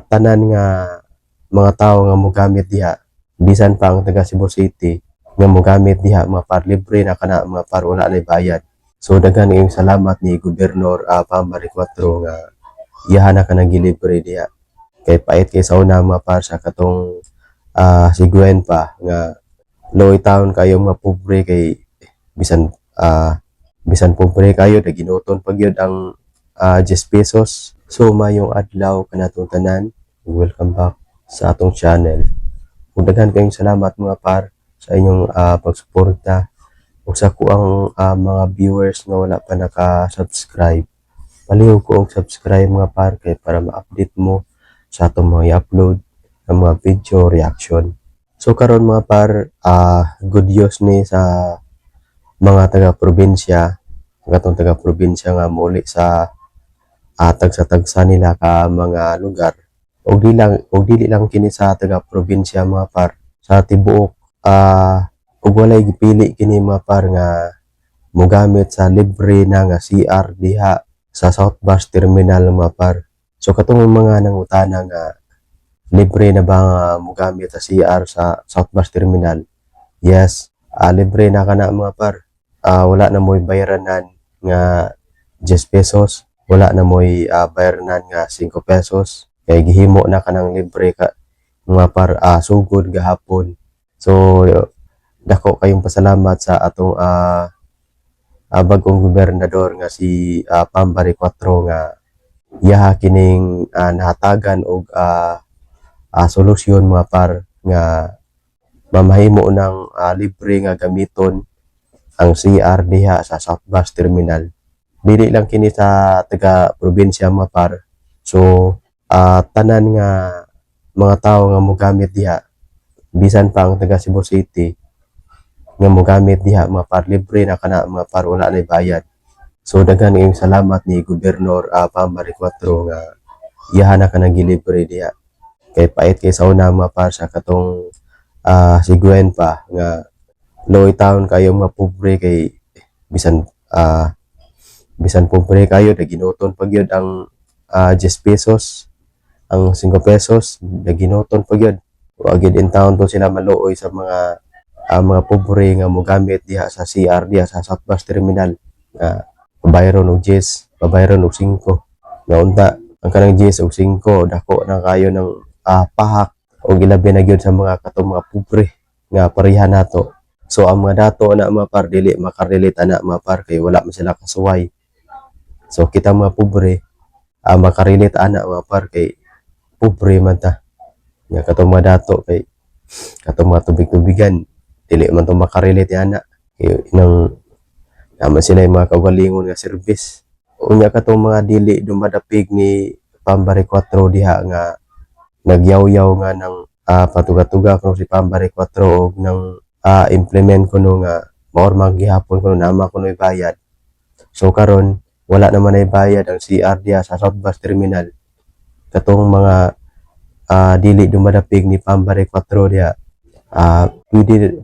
tanan nga mga tao nga mogamit diha bisan pa ang taga Cebu City nga mogamit diha mga par libre na kana mga par wala na bayad. So daghan kayong salamat ni Gobernador Pambari 4 nga iyahan na kanang gilibre diha. Kay pait kay sa una mga par sa katong siguen pa nga low town kayo mga pobre kay bisan bisan pobre kayo naginuton pag yun ang 10 pesos. So mayong adlaw kanatong tanan, welcome back sa atong channel. Ug daghan kayong salamat mga par sa inyong pagsuporta ug sa kuang mga viewers nga wala pa naka-subscribe. Palihog ko og subscribe mga par kay para ma-update mo sa atong mga i-upload ng mga video reaction. So karon mga par, good news ni sa mga taga-probinsya, katong taga-probinsya nga muli sa tagsa-tagsa nila ka mga lugar. Og dili lang kini sa taga-probinsya mga par, sa tibuok ug walay gipili kini mga par nga mogamit sa libre na nga CR diha sa South Bus Terminal mga par. So katong mga nangutana nga libre na ba nga mogamit sa CR sa South Bus Terminal? Yes, libre na kana mga par. Wala na mo'y bayranan nga 10 pesos, wala na mo'y bayranan nga 5 pesos. Kay gihimo na kanang libre ka mga par sugod gahapon. So dako kayong pasalamat sa atong bagong gobernador nga si Pambari 4 nga iyaha kining nahatagan og solusyon mga par nga mamahimo ng libre nga gamiton ang CR diha sa South Bus Terminal. Dili lang kini sa taga-probinsya mga par. So tanan nga mga tao nga mogamit diha bisan pa ang taga Cebu City nga mogamit diha mga par libre na kana mga par wala na bayad. So daghan kayong salamat ni Gobernador Pambari 4 nga iyahan na kanang gilibre diha. Kay pait kay sa una mga par sa katong siguen pa nga low town kayo mga pobre kay bisan bisan pobre kayo naginuton pag yun ang 10 pesos, ang 5 pesos naginuton pag yun. Wa gyud in town to sila maluoy sa mga pobre nga mogamit diha sa CR diha sa South Bus Terminal. Pabayron og 10, pabayron og 5. Nga unta ang kanang 10 og 5 dako na kayo ng pahak o gilabi na gyud sa mga katong mga pobre nga pareha nato. So ang mga dato na mga par dili makarelate ana mga par kay wala man sila kasuway. So kita mga pobre makarelate ana mga par kay pobre man ta. Nga katong mga dato kay katong mga tubig-tubigan dili man to makarelate ana. Kay nang naman sila yung mga kagalingon nga service. Unya katong mga dili dumadapig ni Pambari 4 diha nga nagyaw-yaw nga ng patuga-tuga kuno si Pambari 4 og nang implement kuno nga maormang gihapon kuno nama kuno bayad. So karon wala naman ay bayad ang CR diha sa South Bus Terminal. Katong mga dili dumadapig ni Pambari 4 diha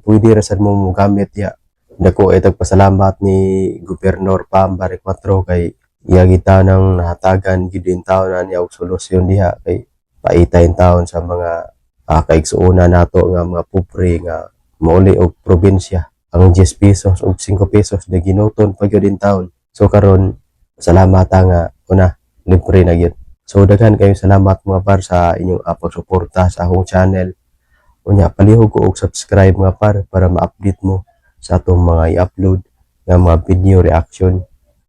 pwede ra sad mo mogamit diha. Dako ay tagpasalamat ni Gobernador Pambari 4 kay iya kita nang nahatagan gid in taon na niya og solusyon diha kay paitayin taon sa mga kaigsuuna nato nga mga pobre nga mauli og probinsya. Ang 10 pesos og 5 pesos na ginuton pag yun in taon. So karon salamat nga una libre na gyud. So daghan kayong salamat mga par sa inyong pagsuporta sa akong channel. Unya palihog ko og subscribe mga par para ma-update mo sa atong mga i-upload nga mga video reaction.